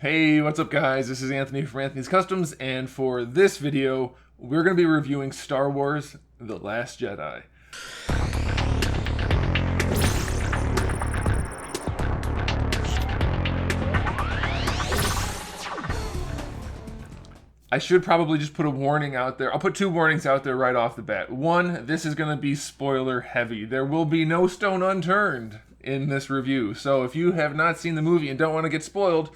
Hey, what's up guys? This is Anthony from Anthony's Customs, and for this video, we're going to be reviewing Star Wars: The Last Jedi. I should probably just put a warning out there. I'll put two warnings out there right off the bat. One, this is going to be spoiler heavy. There will be no stone unturned in this review. So if you have not seen the movie and don't want to get spoiled,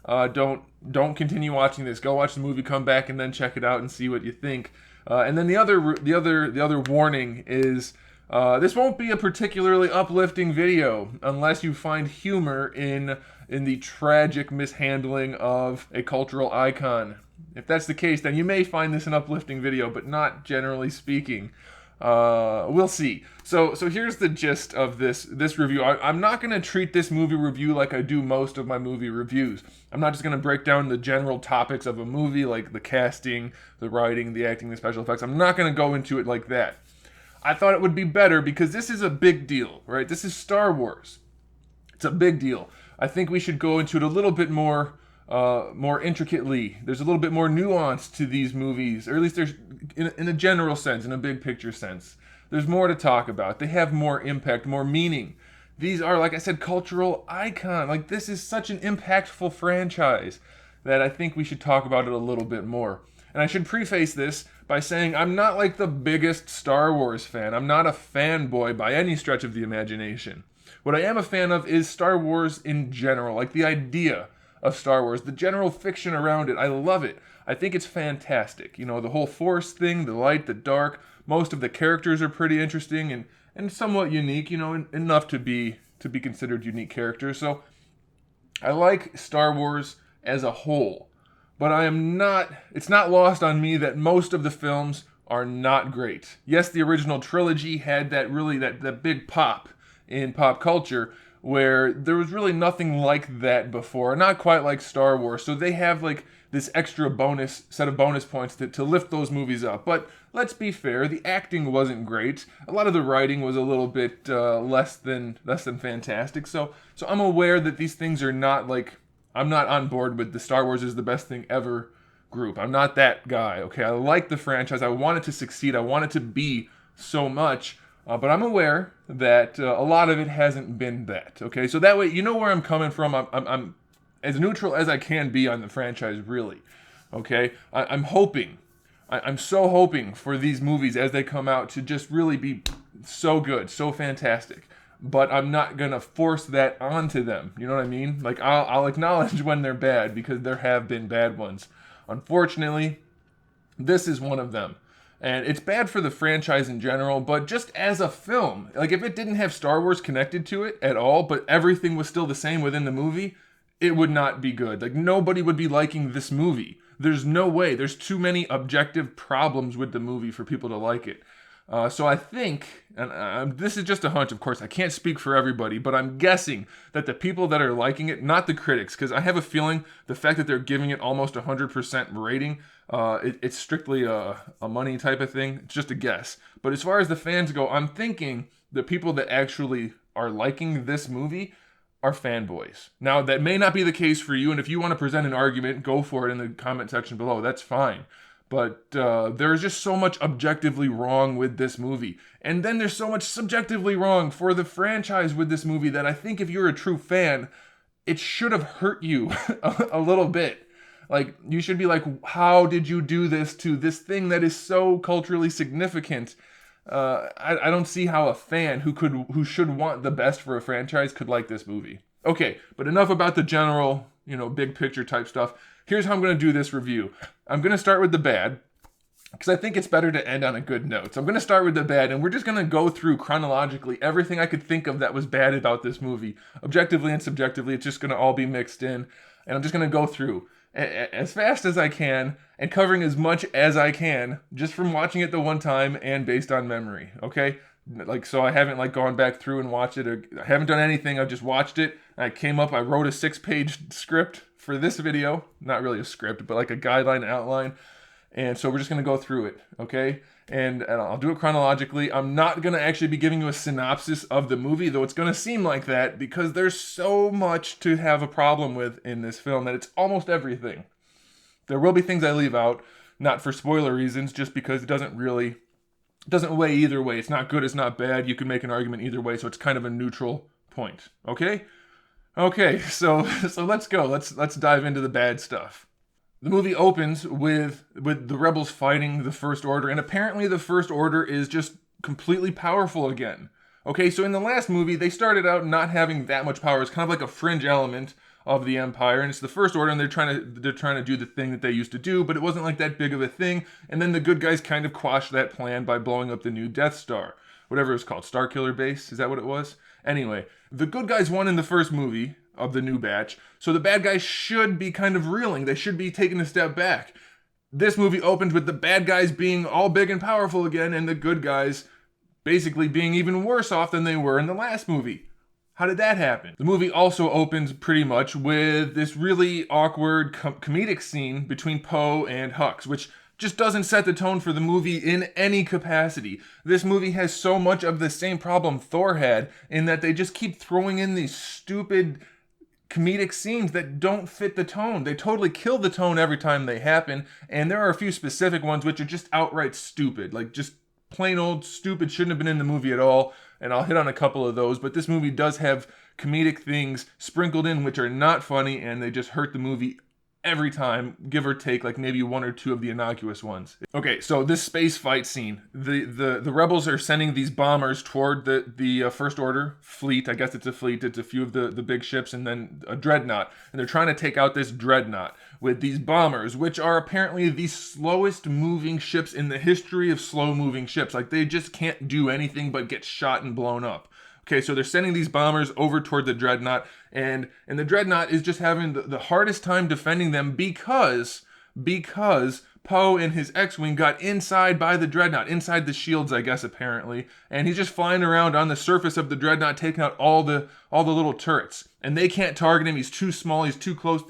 don't continue watching this. Go watch the movie, come back, and then check it out and see what you think. And then the other warning is this won't be a particularly uplifting video unless you find humor in the tragic mishandling of a cultural icon. If that's the case, then you may find this an uplifting video, but not generally speaking. We'll see. So here's the gist of this review. I'm not going to treat this movie review like I do most of my movie reviews. I'm not just going to break down the general topics of a movie, like the casting, the writing, the acting, the special effects. I'm not going to go into it like that. I thought it would be better because this is a big deal, right? This is Star Wars. It's a big deal. I think we should go into it a little bit more intricately. There's a little bit more nuance to these movies, or at least there's, in a general sense, in a big picture sense. There's more to talk about. They have more impact, more meaning. These are, like I said, cultural icon. Like, this is such an impactful franchise that I think we should talk about it a little bit more. And I should preface this by saying I'm not like the biggest Star Wars fan. I'm not a fanboy by any stretch of the imagination. What I am a fan of is Star Wars in general, like the idea of Star Wars, the general fiction around it. I love it. I think it's fantastic. You know, the whole Force thing, the light, the dark, most of the characters are pretty interesting and somewhat unique, you know, enough to be considered unique characters. So I like Star Wars as a whole, but it's not lost on me that most of the films are not great. Yes, the original trilogy had that big pop in pop culture, where there was really nothing like that before. Not quite like Star Wars. So they have like this extra set of bonus points to lift those movies up. But let's be fair, the acting wasn't great. A lot of the writing was a little bit less than fantastic. So I'm aware that these things are not like, I'm not on board with the Star Wars is the best thing ever group. I'm not that guy, okay? I like the franchise. I want it to succeed. I want it to be so much. But I'm aware that a lot of it hasn't been that. Okay, so that way you know where I'm coming from. I'm as neutral as I can be on the franchise, really. Okay, I'm hoping, I'm so hoping for these movies as they come out to just really be so good, so fantastic. But I'm not gonna force that onto them. You know what I mean? Like I'll acknowledge when they're bad because there have been bad ones. Unfortunately, this is one of them. And it's bad for the franchise in general, but just as a film, like if it didn't have Star Wars connected to it at all, but everything was still the same within the movie, it would not be good. Like nobody would be liking this movie. There's no way. There's too many objective problems with the movie for people to like it. So I think, and this is just a hunch, of course, I can't speak for everybody, but I'm guessing that the people that are liking it, not the critics, because I have a feeling the fact that they're giving it almost 100% rating, it's strictly a money type of thing. It's just a guess. But as far as the fans go, I'm thinking the people that actually are liking this movie are fanboys. Now, that may not be the case for you, and if you want to present an argument, go for it in the comment section below. That's fine. But there's just so much objectively wrong with this movie. And then there's so much subjectively wrong for the franchise with this movie that I think if you're a true fan, it should have hurt you a little bit. Like, you should be like, how did you do this to this thing that is so culturally significant? I don't see how a fan who should want the best for a franchise could like this movie. Okay, but enough about the general, big picture type stuff. Here's how I'm going to do this review. I'm going to start with the bad, because I think it's better to end on a good note. So I'm going to start with the bad, and we're just going to go through chronologically everything I could think of that was bad about this movie. Objectively and subjectively, it's just going to all be mixed in, and I'm just going to go through as fast as I can and covering as much as I can just from watching it the one time and based on memory, okay? Like, so I haven't gone back through and watched it, or I haven't done anything. I've just watched it. I wrote a 6-page script for this video. Not really a script, but like a guideline outline. And so we're just going to go through it, okay? And I'll do it chronologically. I'm not going to actually be giving you a synopsis of the movie, though it's going to seem like that, because there's so much to have a problem with in this film that it's almost everything. There will be things I leave out, not for spoiler reasons, just because it doesn't weigh either way. It's not good, it's not bad. You can make an argument either way, so it's kind of a neutral point, okay? Okay, so let's go. Let's dive into the bad stuff. The movie opens with the rebels fighting the First Order, and apparently the First Order is just completely powerful again. Okay, so in the last movie, they started out not having that much power. It's kind of like a fringe element of the Empire, and it's the First Order, and they're trying to do the thing that they used to do, but it wasn't like that big of a thing. And then the good guys kind of quashed that plan by blowing up the new Death Star, whatever it was called, Starkiller Base. Is that what it was? Anyway, the good guys won in the first movie of the new batch, so the bad guys should be kind of reeling. They should be taking a step back. This movie opens with the bad guys being all big and powerful again, and the good guys basically being even worse off than they were in the last movie. How did that happen? The movie also opens pretty much with this really awkward comedic scene between Poe and Hux, which just doesn't set the tone for the movie in any capacity. This movie has so much of the same problem Thor had, in that they just keep throwing in these stupid comedic scenes that don't fit the tone. They totally kill the tone every time they happen, and there are a few specific ones which are just outright stupid, like just plain old stupid, shouldn't have been in the movie at all, and I'll hit on a couple of those, but this movie does have comedic things sprinkled in which are not funny, and they just hurt the movie every time, give or take like maybe one or two of the innocuous ones. Okay, so this space fight scene, the rebels are sending these bombers toward the First Order fleet. I guess it's a fleet. It's a few of the big ships and then a dreadnought, and they're trying to take out this dreadnought with these bombers, which are apparently the slowest moving ships in the history of slow moving ships. Like, they just can't do anything but get shot and blown up. Okay, so they're sending these bombers over toward the dreadnought, and the dreadnought is just having the hardest time defending them because Poe and his X-Wing got inside by the dreadnought, inside the shields, I guess, apparently, and he's just flying around on the surface of the dreadnought, taking out all the little turrets, and they can't target him. He's too small, he's too close,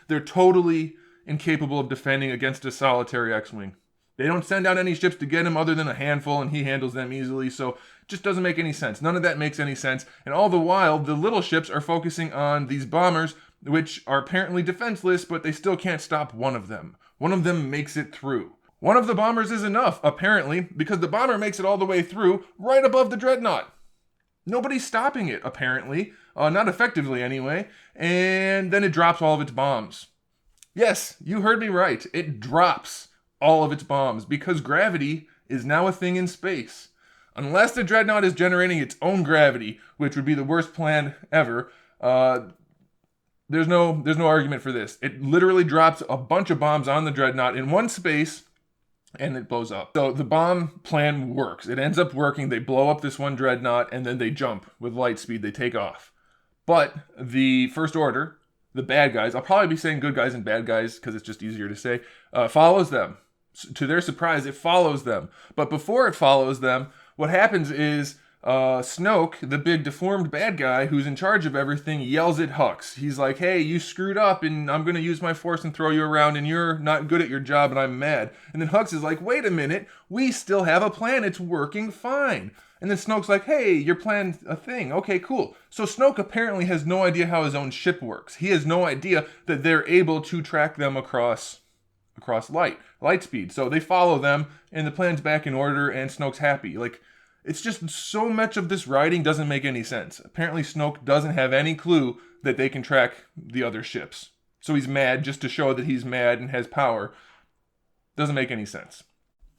they're totally incapable of defending against a solitary X-Wing. They don't send out any ships to get him other than a handful, and he handles them easily, so just doesn't make any sense. None of that makes any sense. And all the while, the little ships are focusing on these bombers, which are apparently defenseless, but they still can't stop one of them. One of them makes it through. One of the bombers is enough, apparently, because the bomber makes it all the way through, right above the dreadnought. Nobody's stopping it, apparently. Not effectively, anyway. And then it drops all of its bombs. Yes, you heard me right. It drops all of its bombs, because gravity is now a thing in space. Unless the dreadnought is generating its own gravity, which would be the worst plan ever, there's no argument for this. It literally drops a bunch of bombs on the dreadnought in one space, and it blows up. So the bomb plan works. It ends up working. They blow up this one dreadnought, and then they jump with light speed. They take off. But the First Order, the bad guys, I'll probably be saying good guys and bad guys because it's just easier to say, follows them. To their surprise, it follows them. But before it follows them, what happens is Snoke, the big deformed bad guy who's in charge of everything, yells at Hux. He's like, hey, you screwed up and I'm going to use my force and throw you around and you're not good at your job and I'm mad. And then Hux is like, wait a minute, we still have a plan. It's working fine. And then Snoke's like, hey, your plan's a thing. Okay, cool. So Snoke apparently has no idea how his own ship works. He has no idea that they're able to track them across light speed. So they follow them and the plan's back in order and Snoke's happy. Like, it's just so much of this writing doesn't make any sense. Apparently Snoke doesn't have any clue that they can track the other ships. So he's mad just to show that he's mad and has power. Doesn't make any sense.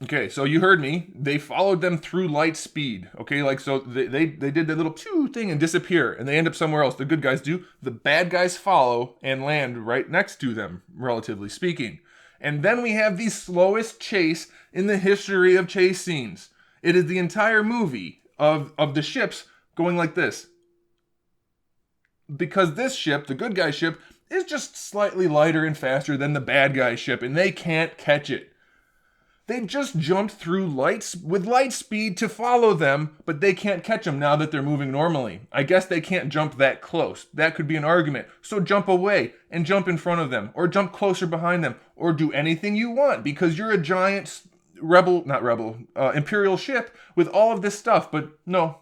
Okay, so you heard me. They followed them through light speed. Okay, like, so they did that little pew thing and disappear, and they end up somewhere else. The good guys do. The bad guys follow and land right next to them, relatively speaking. And then we have the slowest chase in the history of chase scenes. It is the entire movie of the ships going like this. Because this ship, the good guy ship, is just slightly lighter and faster than the bad guy ship, and they can't catch it. They've just jumped through lights with light speed to follow them, but they can't catch them now that they're moving normally. I guess they can't jump that close. That could be an argument. So jump away and jump in front of them, or jump closer behind them, or do anything you want because you're a giant Imperial ship with all of this stuff. But no,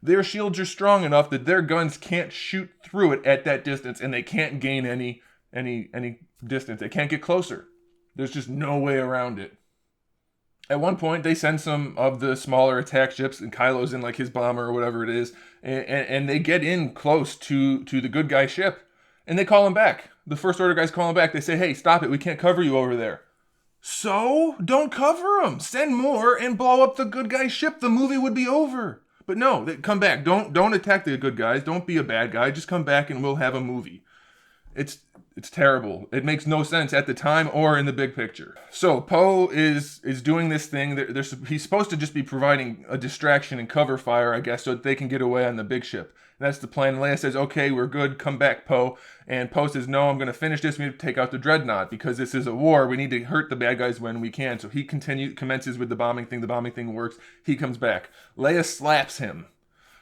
their shields are strong enough that their guns can't shoot through it at that distance, and they can't gain any distance. They can't get closer. There's just no way around it. At one point, they send some of the smaller attack ships, and Kylo's in like his bomber or whatever it is, and they get in close to the good guy ship, and they call him back. The First Order guys call him back. They say, hey, stop it. We can't cover you over there. So, don't cover them. Send more and blow up the good guy ship. The movie would be over. But no, they come back. Don't attack the good guys. Don't be a bad guy. Just come back and we'll have a movie. It's terrible. It makes no sense at the time or in the big picture. So Poe is doing this thing. He's supposed to just be providing a distraction and cover fire, I guess, so that they can get away on the big ship. And that's the plan. Leia says, okay, we're good. Come back, Poe. And Poe says, no, I'm going to finish this. We need to take out the dreadnought because this is a war. We need to hurt the bad guys when we can. So he commences with the bombing thing. The bombing thing works. He comes back. Leia slaps him.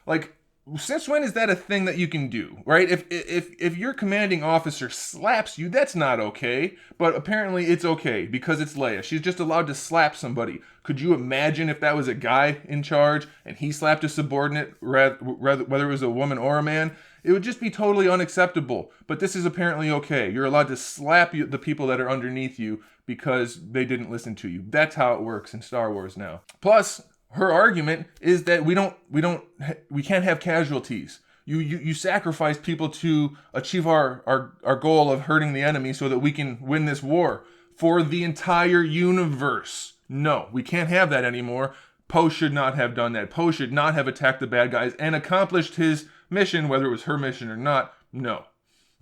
Like, since when is that a thing that you can do, right? If your commanding officer slaps you, that's not okay. But apparently it's okay because it's Leia. She's just allowed to slap somebody. Could you imagine if that was a guy in charge and he slapped a subordinate, whether it was a woman or a man? It would just be totally unacceptable. But this is apparently okay. You're allowed to slap the people that are underneath you because they didn't listen to you. That's how it works in Star Wars now. Plus, her argument is that we can't have casualties. You sacrifice people to achieve our goal of hurting the enemy so that we can win this war for the entire universe. No, we can't have that anymore. Poe should not have done that. Poe should not have attacked the bad guys and accomplished his mission, whether it was her mission or not. No.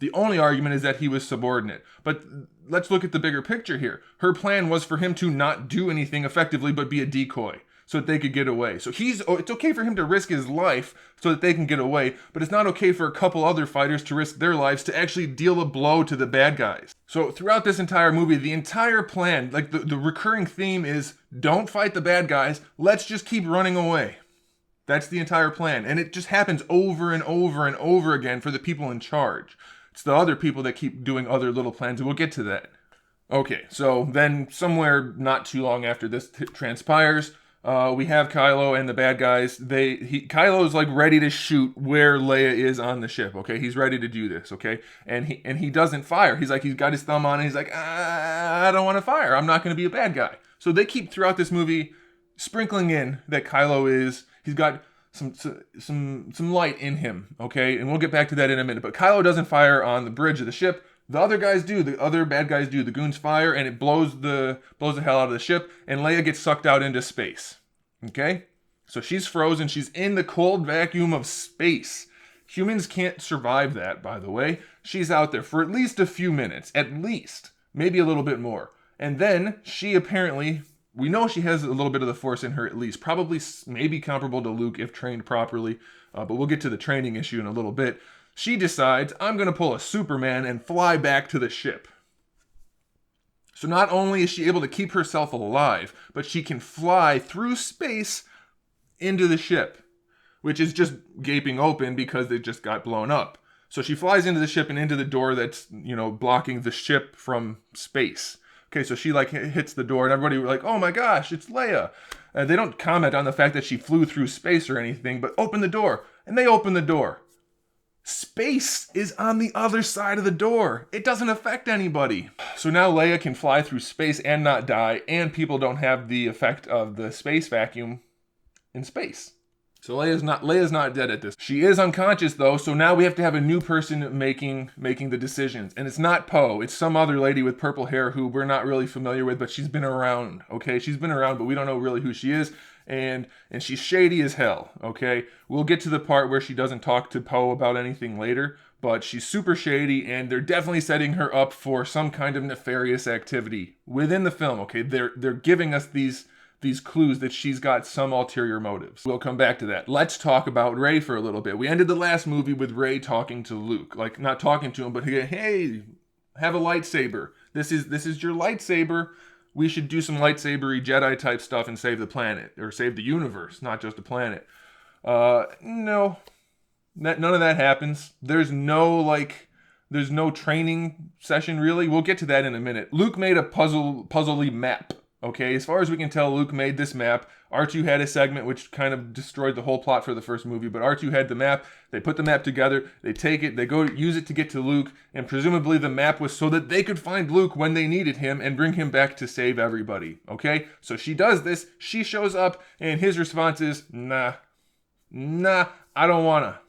The only argument is that he was subordinate. But let's look at the bigger picture here. Her plan was for him to not do anything effectively but be a decoy, so that they could get away. So it's okay for him to risk his life so that they can get away, but it's not okay for a couple other fighters to risk their lives to actually deal a blow to the bad guys. So throughout this entire movie, the entire plan, like the recurring theme is, don't fight the bad guys, let's just keep running away. That's the entire plan. And it just happens over and over and over again for the people in charge. It's the other people that keep doing other little plans, and we'll get to that. Okay, so then somewhere not too long after this transpires, we have Kylo and the bad guys. Kylo's like ready to shoot where Leia is on the ship. Okay, he's ready to do this. Okay, and he doesn't fire. He's got his thumb on it. He's like, I don't want to fire. I'm not going to be a bad guy. So they keep throughout this movie sprinkling in that he's got some light in him. Okay, and we'll get back to that in a minute. But Kylo doesn't fire on the bridge of the ship. The other guys do. The other bad guys do. The goons fire, and it blows the hell out of the ship, and Leia gets sucked out into space. Okay? So she's frozen. She's in the cold vacuum of space. Humans can't survive that, by the way. She's out there for at least a few minutes. At least. Maybe a little bit more. And then she apparently, we know she has a little bit of the Force in her at least. Probably maybe comparable to Luke if trained properly. But we'll get to the training issue in a little bit. She decides, I'm going to pull a Superman and fly back to the ship. So not only is she able to keep herself alive, but she can fly through space into the ship, which is just gaping open because it just got blown up. So she flies into the ship and into the door that's, blocking the ship from space. Okay, so she hits the door and everybody like, oh my gosh, it's Leia. They don't comment on the fact that she flew through space or anything, but open the door. And they open the door. Space is on the other side of the door. It doesn't affect anybody. So now Leia can fly through space and not die, and people don't have the effect of the space vacuum in space. So Leia's not dead at this. She is unconscious though, so now we have to have a new person making the decisions. And it's not Poe, it's some other lady with purple hair who we're not really familiar with, but she's been around, okay? She's been around, but we don't know really who she is. And she's shady as hell, okay? We'll get to the part where she doesn't talk to Poe about anything later, but she's super shady, and they're definitely setting her up for some kind of nefarious activity within the film, okay? They're giving us these clues that she's got some ulterior motives. We'll come back to that. Let's talk about Rey for a little bit. We ended the last movie with Rey talking to Luke. Like, not talking to him, but hey, have a lightsaber. This is your lightsaber. we should do some lightsabery Jedi type stuff and save the planet, or save the universe, not just the planet. No. None of that happens. There's no training session, really. We'll get to that in a minute. Luke made a puzzly map. Okay, as far as we can tell, Luke made this map. R2 had a segment which kind of destroyed the whole plot for the first movie, but R2 had the map. They put the map together, they take it, they go use it to get to Luke, and presumably the map was so that they could find Luke when they needed him and bring him back to save everybody. Okay, so she does this, she shows up, and his response is, nah, I don't wanna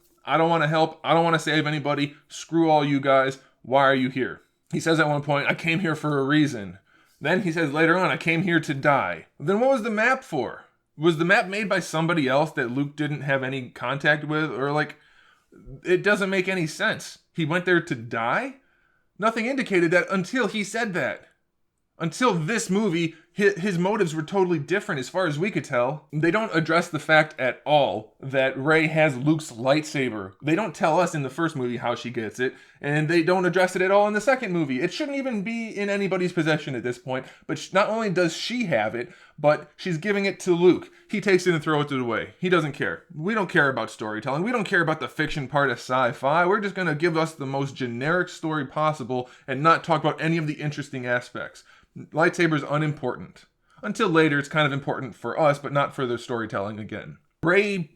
help, I don't wanna save anybody, screw all you guys, why are you here? He says at one point, I came here for a reason. Then he says later on, I came here to die. Then what was the map for? Was the map made by somebody else that Luke didn't have any contact with? Or it doesn't make any sense. He went there to die? Nothing indicated that until he said that. Until this movie, his motives were totally different as far as we could tell. They don't address the fact at all that Rey has Luke's lightsaber. They don't tell us in the first movie how she gets it, and they don't address it at all in the second movie. It shouldn't even be in anybody's possession at this point, but not only does she have it, but she's giving it to Luke. He takes it and throws it away. He doesn't care. We don't care about storytelling. We don't care about the fiction part of sci-fi. We're just going to give us the most generic story possible and not talk about any of the interesting aspects. Lightsaber's unimportant. Until later, it's kind of important for us, but not for the storytelling again. Rey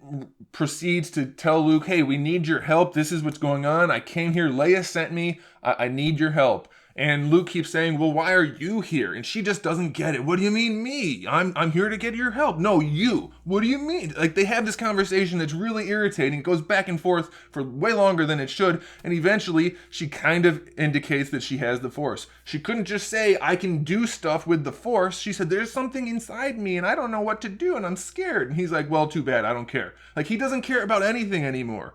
proceeds to tell Luke, hey, we need your help. This is what's going on. I came here. Leia sent me. I need your help. And Luke keeps saying, well, why are you here? And she just doesn't get it. What do you mean me? I'm here to get your help. No, you. What do you mean? They have this conversation that's really irritating. It goes back and forth for way longer than it should. And eventually, she kind of indicates that she has the Force. She couldn't just say, I can do stuff with the Force. She said, there's something inside me and I don't know what to do and I'm scared. And he's like, well, too bad. I don't care. He doesn't care about anything anymore.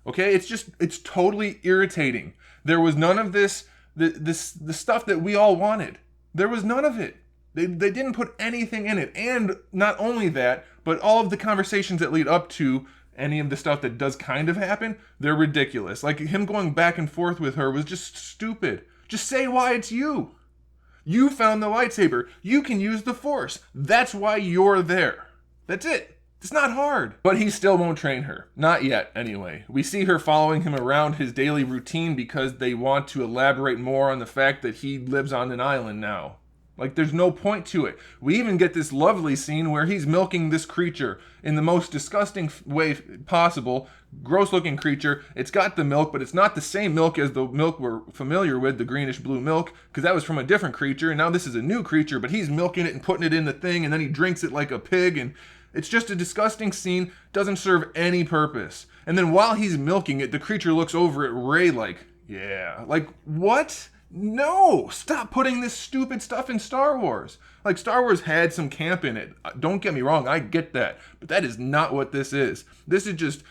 Okay? It's totally irritating. There was none of this. The stuff that we all wanted. There was none of it. They didn't put anything in it. And not only that, but all of the conversations that lead up to any of the stuff that does kind of happen, they're ridiculous. Him going back and forth with her was just stupid. Just say why it's you. You found the lightsaber. You can use the Force. That's why you're there. That's it. It's not hard. But he still won't train her. Not yet, anyway. We see her following him around his daily routine because they want to elaborate more on the fact that he lives on an island now. There's no point to it. We even get this lovely scene where he's milking this creature in the most disgusting way possible. Gross-looking creature. It's got the milk, but it's not the same milk as the milk we're familiar with, the greenish-blue milk, because that was from a different creature, and now this is a new creature, but he's milking it and putting it in the thing, and then he drinks it like a pig, and it's just a disgusting scene, doesn't serve any purpose. And then while he's milking it, the creature looks over at Rey yeah. What? No! Stop putting this stupid stuff in Star Wars. Star Wars had some camp in it. Don't get me wrong, I get that. But that is not what this is. This is just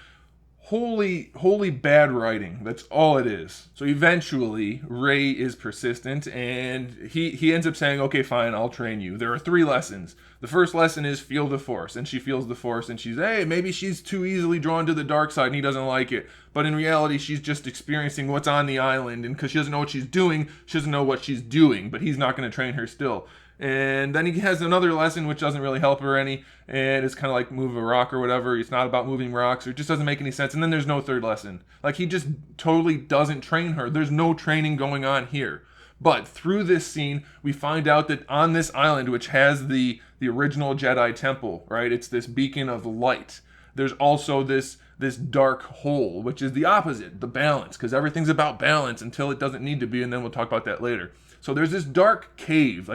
holy bad writing. That's all it is. So eventually, Rey is persistent, and he ends up saying, okay, fine, I'll train you. There are 3 lessons. The first lesson is feel the Force, and she feels the Force, and maybe she's too easily drawn to the dark side, and he doesn't like it. But in reality, she's just experiencing what's on the island, and because she doesn't know what she's doing, she doesn't know what she's doing, but he's not going to train her still. And then he has another lesson which doesn't really help her any, and it's kind of like move a rock or whatever. It's not about moving rocks, or it just doesn't make any sense. And then there's no third lesson. He just totally doesn't train her. There's no training going on here. But through this scene, we find out that on this island, which has the original Jedi temple, right? It's this beacon of light. There's also this dark hole, which is the opposite, the balance, because everything's about balance until it doesn't need to be, and then we'll talk about that later. So there's this dark cave,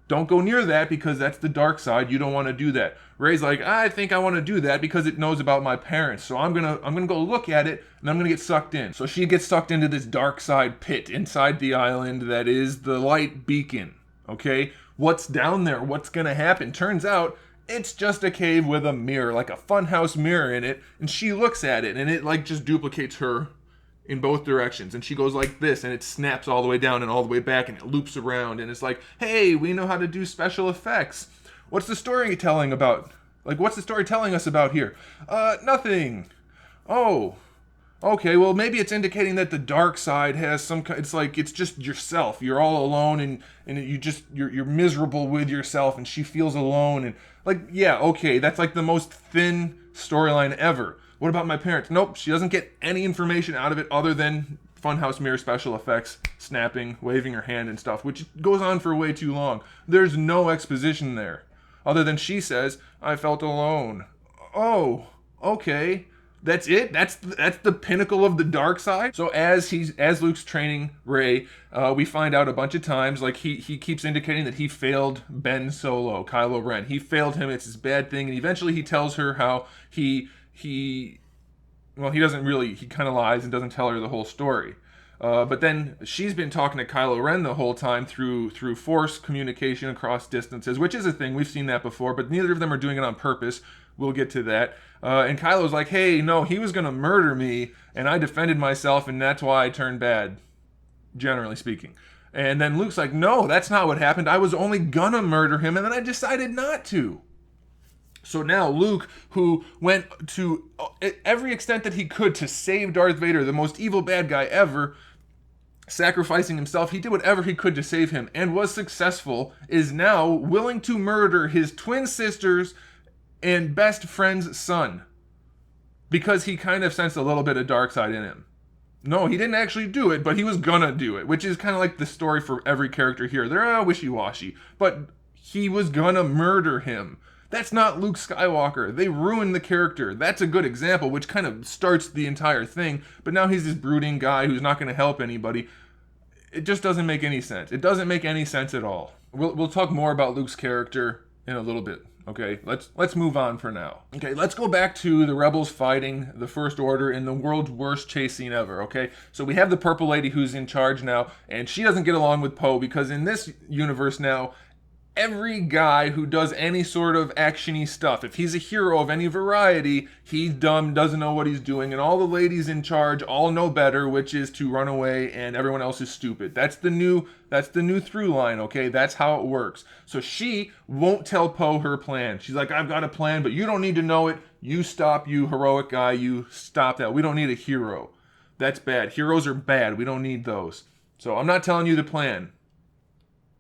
don't go near that because that's the dark side. You don't want to do that. Rey's I think I want to do that because it knows about my parents. So I'm gonna go look at it and I'm gonna get sucked in. So she gets sucked into this dark side pit inside the island that is the light beacon. Okay, what's down there? What's gonna happen? Turns out it's just a cave with a mirror, a funhouse mirror in it, and she looks at it and it just duplicates her in both directions, and she goes like this, and it snaps all the way down and all the way back, and it loops around, and it's hey, we know how to do special effects. What's the story telling about? What's the story telling us about here? Nothing. Oh, Okay, well, maybe it's indicating that the dark side has some kind, it's like, it's just yourself. You're all alone, and you're miserable with yourself, and she feels alone. And like, yeah, okay, that's like the most thin storyline ever. What about my parents? Nope, she doesn't get any information out of it other than Funhouse mirror special effects, snapping, waving her hand and stuff, which goes on for way too long. There's no exposition there. Other than she says, I felt alone. Oh, okay. That's it. That's the pinnacle of the dark side. So as Luke's training Rey, we find out a bunch of times, like he keeps indicating that he failed Ben Solo, Kylo Ren. He failed him. It's his bad thing, and eventually he tells her how he doesn't really. He kind of lies and doesn't tell her the whole story. But then she's been talking to Kylo Ren the whole time through Force communication across distances, which is a thing. We've seen that before, but neither of them are doing it on purpose. We'll get to that. And Kylo's like, hey, no, he was going to murder me, and I defended myself, and that's why I turned bad, generally speaking. And then Luke's like, no, that's not what happened. I was only going to murder him, and then I decided not to. So now Luke, who went to every extent that he could to save Darth Vader, the most evil bad guy ever, sacrificing himself, he did whatever he could to save him and was successful, is now willing to murder his twin sisters and best friend's son because he kind of sensed a little bit of dark side in him. No, he didn't actually do it, but he was gonna do it, which is kind of like the story for every character here. They're wishy-washy, but he was gonna murder him. That's not Luke Skywalker. They ruined the character. That's a good example, which kind of starts the entire thing. But now he's this brooding guy who's not going to help anybody. It just doesn't make any sense. It doesn't make any sense at all. We'll talk more about Luke's character in a little bit. Okay, let's move on for now. Okay, let's go back to the rebels fighting the First Order in the world's worst chase scene ever. Okay, so we have the purple lady who's in charge now, and she doesn't get along with Poe because in this universe now, every guy who does any sort of actiony stuff, if he's a hero of any variety, he's dumb, doesn't know what he's doing, and all the ladies in charge all know better, which is to run away, and everyone else is stupid. That's the new through line, okay? That's how it works. So she won't tell Poe her plan. She's like, I've got a plan, but you don't need to know it. You stop, you heroic guy, you stop that. We don't need a hero. That's bad. Heroes are bad. We don't need those. So I'm not telling you the plan.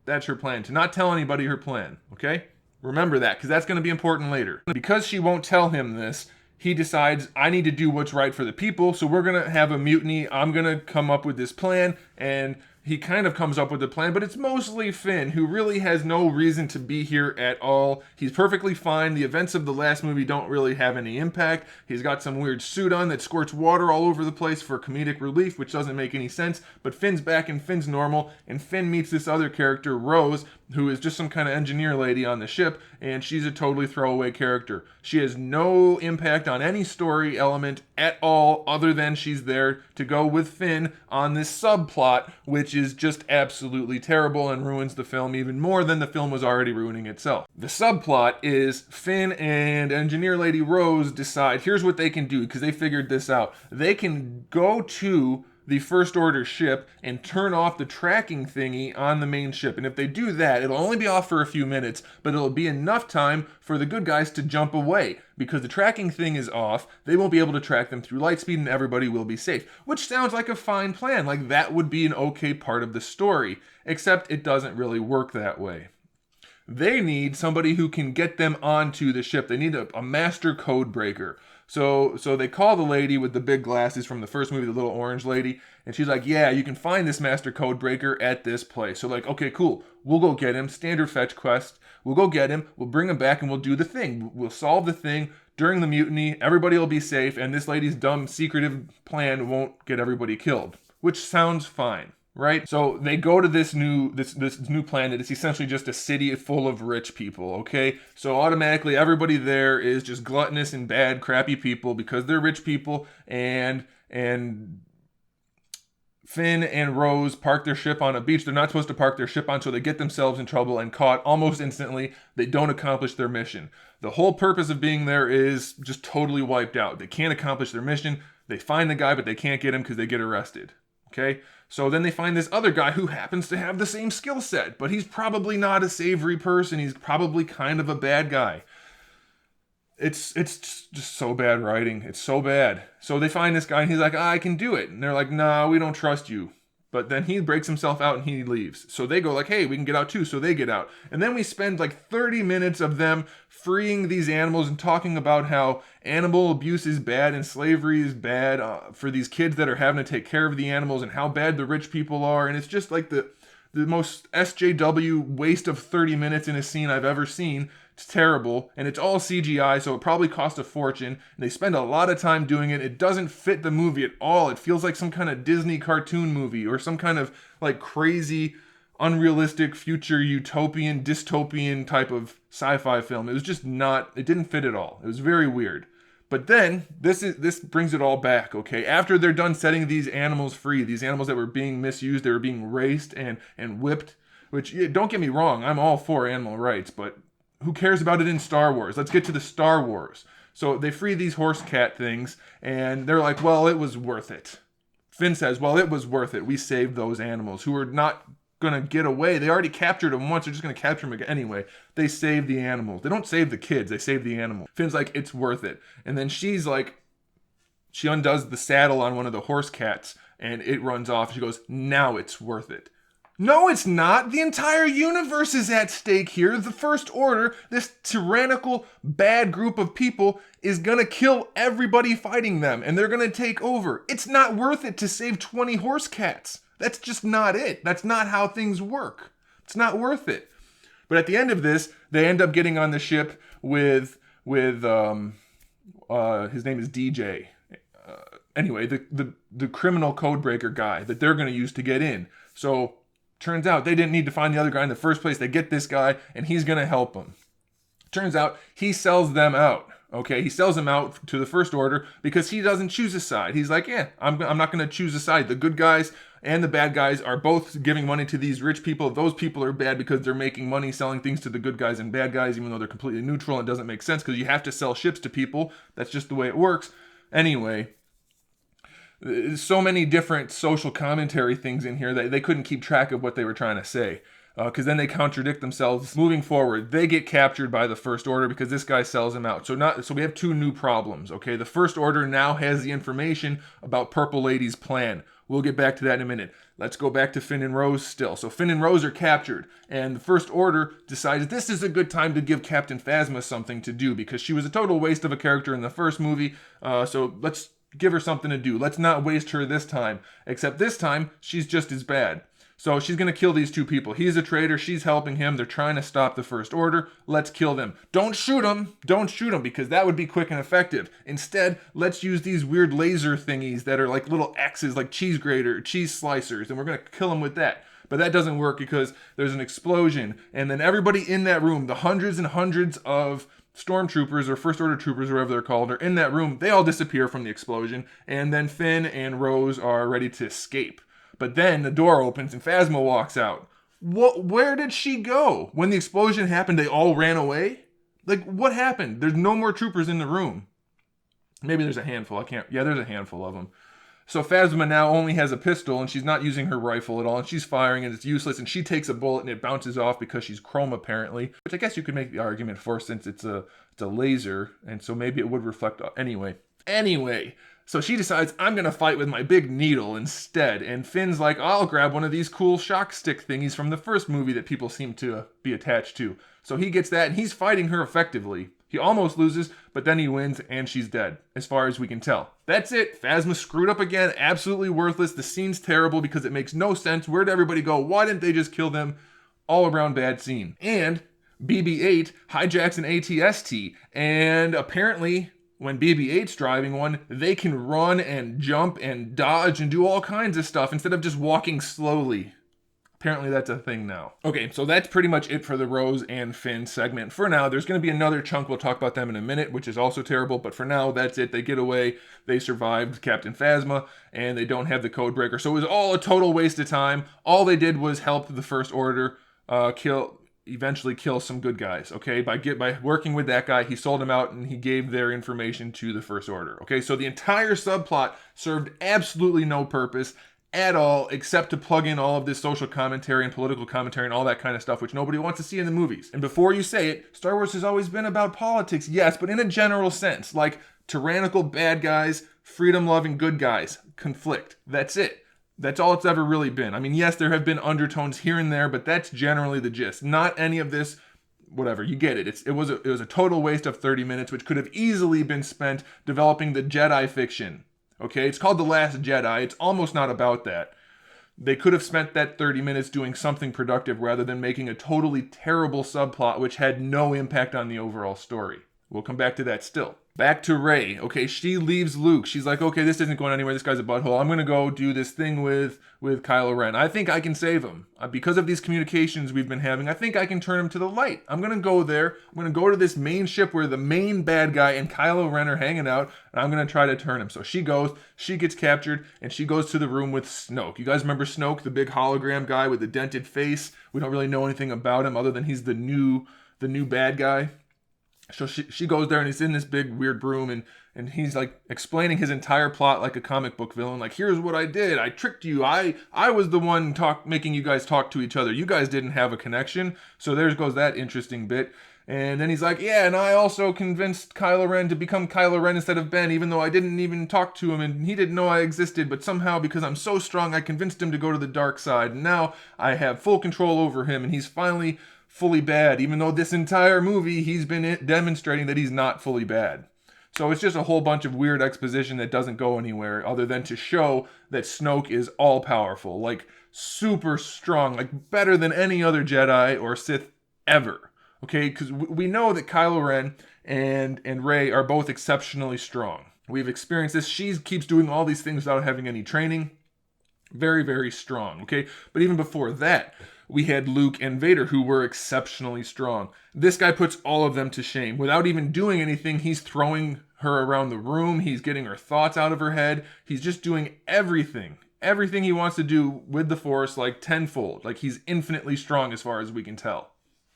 That's her plan, to not tell anybody her plan, okay? Remember that, because that's going to be important later. Because she won't tell him this, he decides, I need to do what's right for the people, so we're going to have a mutiny. I'm going to come up with this plan, and he kind of comes up with the plan, but it's mostly Finn, who really has no reason to be here at all. He's perfectly fine. The events of the last movie don't really have any impact. He's got some weird suit on that squirts water all over the place for comedic relief, which doesn't make any sense, but Finn's back and Finn's normal, and Finn meets this other character, Rose, who is just some kind of engineer lady on the ship, and she's a totally throwaway character. She has no impact on any story element at all, other than she's there to go with Finn on this subplot, which is just absolutely terrible and ruins the film even more than the film was already ruining itself. The subplot is Finn and engineer lady Rose decide, here's what they can do, because they figured this out. They can go to the First Order ship and turn off the tracking thingy on the main ship. And if they do that, it'll only be off for a few minutes, but it'll be enough time for the good guys to jump away. Because the tracking thing is off, they won't be able to track them through light speed and everybody will be safe. Which sounds like a fine plan, like that would be an okay part of the story. Except it doesn't really work that way. They need somebody who can get them onto the ship. They need a master code breaker. So they call the lady with the big glasses from the first movie, the little orange lady, and she's like, yeah, you can find this master code breaker at this place. So like, okay, cool. We'll go get him. Standard fetch quest. We'll go get him. We'll bring him back and we'll do the thing. We'll solve the thing during the mutiny. Everybody will be safe, and this lady's dumb, secretive plan won't get everybody killed, which sounds fine. Right? So they go to this new planet. It's essentially just a city full of rich people, okay? So automatically everybody there is just gluttonous and bad, crappy people because they're rich people, and Finn and Rose park their ship on a beach they're not supposed to park their ship on, so they get themselves in trouble and caught almost instantly. They don't accomplish their mission. The whole purpose of being there is just totally wiped out. They can't accomplish their mission. They find the guy, but they can't get him because they get arrested. Okay? So then they find this other guy who happens to have the same skill set, but he's probably not a savory person. He's probably kind of a bad guy. It's just so bad writing. It's so bad. So they find this guy and he's like, I can do it. And they're like, nah, we don't trust you. But then he breaks himself out and he leaves. So they go like, hey, we can get out too. So they get out. And then we spend like 30 minutes of them freeing these animals and talking about how animal abuse is bad and slavery is bad for these kids that are having to take care of the animals and how bad the rich people are. And it's just like the most SJW waste of 30 minutes in a scene I've ever seen. It's terrible, and it's all CGI, so it probably cost a fortune, and they spend a lot of time doing it. It doesn't fit the movie at all. It feels like some kind of Disney cartoon movie, or some kind of like crazy, unrealistic, future, utopian, dystopian type of sci-fi film. It was just not, it didn't fit at all. It was very weird. But then, this brings it all back, okay? After they're done setting these animals free, these animals that were being misused, they were being raced and whipped, which, don't get me wrong, I'm all for animal rights, but who cares about it in Star Wars? Let's get to the Star Wars. So they free these horse cat things, and they're like, well, it was worth it. Finn says, well, it was worth it. We saved those animals who were not going to get away. They already captured them once. They're just going to capture them again. Anyway, they save the animals. They don't save the kids. They save the animals. Finn's like, it's worth it. And then she's like, she undoes the saddle on one of the horse cats, and it runs off. She goes, now it's worth it. No, it's not. The entire universe is at stake here. The First Order, this tyrannical, bad group of people, is gonna kill everybody fighting them, and they're gonna take over. It's not worth it to save 20 horse cats. That's just not it. That's not how things work. It's not worth it. But at the end of this, they end up getting on the ship with his name is DJ. Anyway, the criminal codebreaker guy that they're gonna use to get in. So turns out they didn't need to find the other guy in the first place. They get this guy, and he's going to help them. Turns out he sells them out. Okay, he sells them out to the First Order because he doesn't choose a side. He's like, yeah, I'm not going to choose a side. The good guys and the bad guys are both giving money to these rich people. Those people are bad because they're making money selling things to the good guys and bad guys, even though they're completely neutral. And it doesn't make sense because you have to sell ships to people. That's just the way it works. Anyway, so many different social commentary things in here that they couldn't keep track of what they were trying to say. Because then they contradict themselves. Moving forward, they get captured by the First Order because this guy sells them out. So we have two new problems, okay? The First Order now has the information about Purple Lady's plan. We'll get back to that in a minute. Let's go back to Finn and Rose still. So Finn and Rose are captured, and the First Order decides this is a good time to give Captain Phasma something to do because she was a total waste of a character in the first movie. So let's give her something to do. Let's not waste her this time. Except this time, she's just as bad. So she's going to kill these two people. He's a traitor. She's helping him. They're trying to stop the First Order. Let's kill them. Don't shoot them. Don't shoot them because that would be quick and effective. Instead, let's use these weird laser thingies that are like little axes, like cheese slicers, and we're going to kill them with that. But that doesn't work because there's an explosion. And then everybody in that room, the hundreds and hundreds of stormtroopers or First Order troopers, or whatever they're called, are in that room. They all disappear from the explosion, and then Finn and Rose are ready to escape. But then the door opens and Phasma walks out. Where did she go? When the explosion happened, they all ran away? Like, what happened? There's no more troopers in the room. Maybe there's a handful. There's a handful of them. So Phasma now only has a pistol, and she's not using her rifle at all, and she's firing, and it's useless, and she takes a bullet, and it bounces off because she's chrome, apparently, which I guess you could make the argument for since it's a laser, and so maybe it would reflect. Anyway, so she decides, I'm going to fight with my big needle instead, and Finn's like, I'll grab one of these cool shock stick thingies from the first movie that people seem to be attached to. So he gets that, and he's fighting her effectively. He almost loses, but then he wins, and she's dead, as far as we can tell. That's it. Phasma screwed up again. Absolutely worthless. The scene's terrible because it makes no sense. Where'd everybody go? Why didn't they just kill them? All around bad scene. And BB-8 hijacks an AT-ST, and apparently when BB-8's driving one, they can run and jump and dodge and do all kinds of stuff instead of just walking slowly. Apparently that's a thing now. Okay, so that's pretty much it for the Rose and Finn segment. For now, there's going to be another chunk. We'll talk about them in a minute, which is also terrible. But for now, that's it. They get away. They survived Captain Phasma, and they don't have the code breaker. So it was all a total waste of time. All they did was help the First Order eventually kill some good guys. Okay, by working with that guy, he sold them out, and he gave their information to the First Order. Okay, so the entire subplot served absolutely no purpose. at all, except to plug in all of this social commentary and political commentary and all that kind of stuff, which nobody wants to see in the movies. And before you say it, Star Wars has always been about politics, yes, but in a general sense, like tyrannical bad guys, freedom-loving good guys, conflict. That's it. That's all it's ever really been. I mean, yes, there have been undertones here and there, but that's generally the gist. Not any of this, whatever, you get it. It was a total waste of 30 minutes, which could have easily been spent developing the Jedi fiction. Okay, it's called The Last Jedi. It's almost not about that. They could have spent that 30 minutes doing something productive rather than making a totally terrible subplot which had no impact on the overall story. We'll come back to that still. Back to Rey. Okay, she leaves Luke. She's like, okay, this isn't going anywhere. This guy's a butthole. I'm going to go do this thing with Kylo Ren. I think I can save him. Because of these communications we've been having, I think I can turn him to the light. I'm going to go there. I'm going to go to this main ship where the main bad guy and Kylo Ren are hanging out, and I'm going to try to turn him. So she goes, she gets captured, and she goes to the room with Snoke. You guys remember Snoke, the big hologram guy with the dented face? We don't really know anything about him other than he's the new bad guy. So she goes there and he's in this big weird room and he's like explaining his entire plot like a comic book villain. Like, here's what I did. I tricked you. I was the one making you guys talk to each other. You guys didn't have a connection. So there goes that interesting bit. And then he's like, yeah, and I also convinced Kylo Ren to become Kylo Ren instead of Ben, even though I didn't even talk to him and he didn't know I existed. But somehow, because I'm so strong, I convinced him to go to the dark side. And now I have full control over him and he's finally fully bad, even though this entire movie he's been demonstrating that he's not fully bad. So it's just a whole bunch of weird exposition that doesn't go anywhere other than to show that Snoke is all powerful, like super strong, like better than any other Jedi or Sith ever. Okay, because we know that Kylo Ren and Rey are both exceptionally strong. We've experienced this. She keeps doing all these things without having any training. Very, very strong, okay? But even before that, we had Luke and Vader, who were exceptionally strong. This guy puts all of them to shame. Without even doing anything, he's throwing her around the room. He's getting her thoughts out of her head. He's just doing everything he wants to do with the Force, like tenfold. Like, he's infinitely strong as far as we can tell.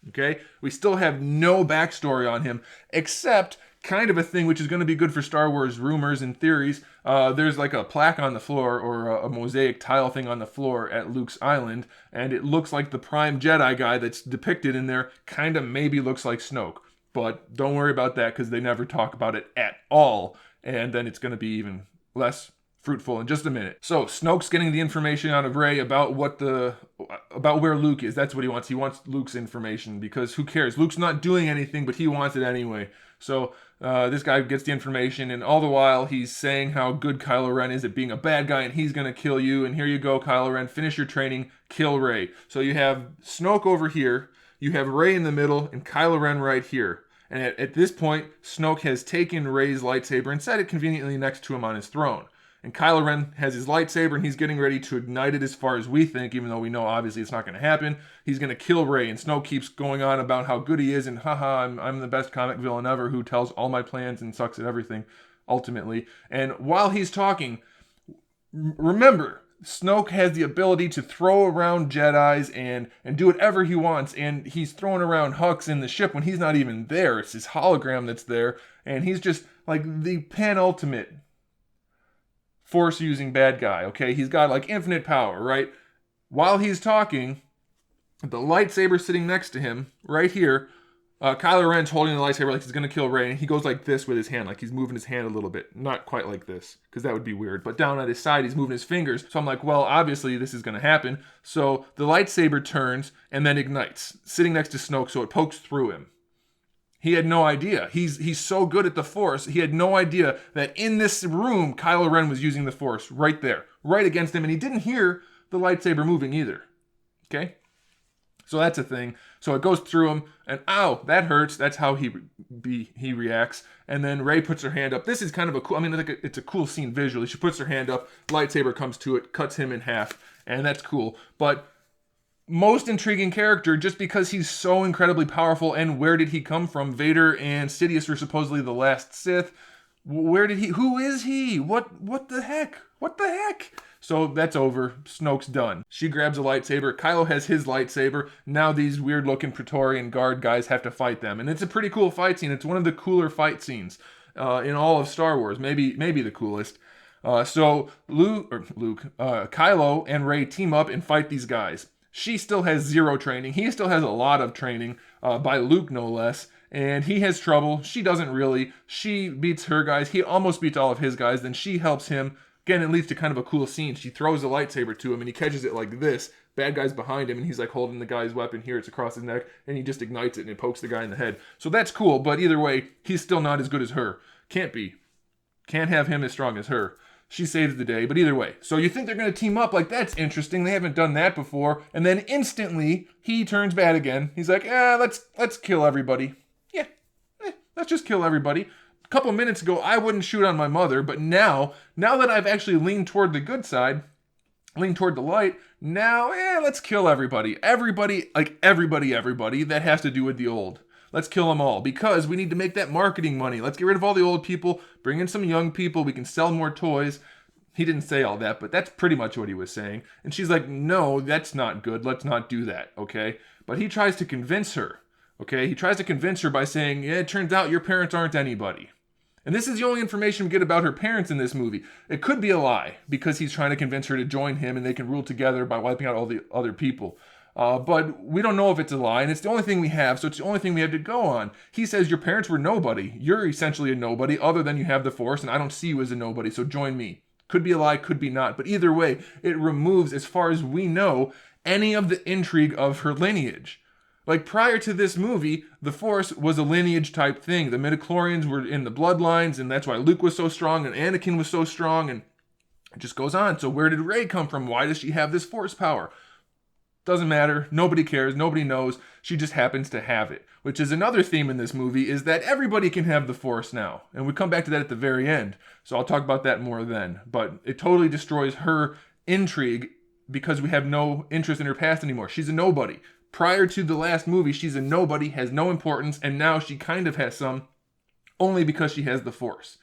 Okay? We still have no backstory on him, except kind of a thing which is going to be good for Star Wars rumors and theories. There's like a plaque on the floor or a mosaic tile thing on the floor at Luke's island, and it looks like the Prime Jedi guy that's depicted in there kind of maybe looks like Snoke. But don't worry about that because they never talk about it at all, and then it's going to be even less fruitful in just a minute. So Snoke's getting the information out of Rey about about where Luke is. That's what he wants. He wants Luke's information because who cares? Luke's not doing anything, but he wants it anyway. So this guy gets the information, and all the while he's saying how good Kylo Ren is at being a bad guy, and he's going to kill you. And here you go, Kylo Ren. Finish your training. Kill Rey. So you have Snoke over here. You have Rey in the middle, and Kylo Ren right here. And at this point, Snoke has taken Rey's lightsaber and set it conveniently next to him on his throne. And Kylo Ren has his lightsaber, and he's getting ready to ignite it as far as we think, even though we know obviously it's not going to happen. He's going to kill Rey, and Snoke keeps going on about how good he is, and haha, I'm the best comic villain ever who tells all my plans and sucks at everything, ultimately. And while he's talking, remember, Snoke has the ability to throw around Jedis and do whatever he wants, and he's throwing around Hux in the ship when he's not even there. It's his hologram that's there, and he's just like the penultimate Force-using bad guy, okay? He's got like infinite power, right? While he's talking, the lightsaber sitting next to him, right here, Kylo Ren's holding the lightsaber like he's going to kill Rey, and he goes like this with his hand, like he's moving his hand a little bit. Not quite like this, because that would be weird, but down at his side, he's moving his fingers. So I'm like, well, obviously this is going to happen. So the lightsaber turns and then ignites, sitting next to Snoke, so it pokes through him. He had no idea. He's so good at the Force, he had no idea that in this room, Kylo Ren was using the Force right there, right against him, and he didn't hear the lightsaber moving either. Okay? So that's a thing. So it goes through him, and ow, that hurts. That's how he reacts. And then Rey puts her hand up. This is kind of a cool, it's a cool scene visually. She puts her hand up, lightsaber comes to it, cuts him in half, and that's cool. But most intriguing character just because he's so incredibly powerful, and where did he come from? Vader and Sidious were supposedly the last Sith. Who is he? What the heck? What the heck? So that's over. Snoke's done. She grabs a lightsaber. Kylo has his lightsaber. Now these weird looking Praetorian Guard guys have to fight them. And it's a pretty cool fight scene. It's one of the cooler fight scenes in all of Star Wars. Maybe the coolest. So Kylo and Rey team up and fight these guys. She still has zero training. He still has a lot of training, by Luke no less. And he has trouble. She doesn't really. She beats her guys. He almost beats all of his guys. Then she helps him. Again, it leads to kind of a cool scene. She throws a lightsaber to him and he catches it like this. Bad guy's behind him and he's like holding the guy's weapon here. It's across his neck and he just ignites it and it pokes the guy in the head. So that's cool, but either way, he's still not as good as her. Can't be. Can't have him as strong as her. She saves the day, but either way. So you think they're going to team up, like that's interesting. They haven't done that before. And then instantly, he turns bad again. He's like, let's kill everybody. Yeah, let's just kill everybody. A couple minutes ago, I wouldn't shoot on my mother, but now that I've actually leaned toward the good side, leaned toward the light, now, let's kill everybody. Everybody that has to do with the old. Let's kill them all because we need to make that marketing money. Let's get rid of all the old people, bring in some young people, we can sell more toys. He didn't say all that, but that's pretty much what he was saying. And she's like, no, that's not good. Let's not do that, okay? But he tries to convince her, okay? He tries to convince her by saying, it turns out your parents aren't anybody. And this is the only information we get about her parents in this movie. It could be a lie because he's trying to convince her to join him and they can rule together by wiping out all the other people. But we don't know if it's a lie, and it's the only thing we have, so it's the only thing we have to go on. He says, your parents were nobody. You're essentially a nobody, other than you have the Force, and I don't see you as a nobody, so join me. Could be a lie, could be not. But either way, it removes, as far as we know, any of the intrigue of her lineage. Like, prior to this movie, the Force was a lineage type thing. The midichlorians were in the bloodlines, and that's why Luke was so strong, and Anakin was so strong, and it just goes on. So where did Rey come from? Why does she have this Force power? Doesn't matter. Nobody cares. Nobody knows. She just happens to have it. Which is another theme in this movie, is that everybody can have the Force now. And we come back to that at the very end. So I'll talk about that more then. But it totally destroys her intrigue because we have no interest in her past anymore. She's a nobody. Prior to the last movie, she's a nobody, has no importance, and now she kind of has some, only because she has the Force.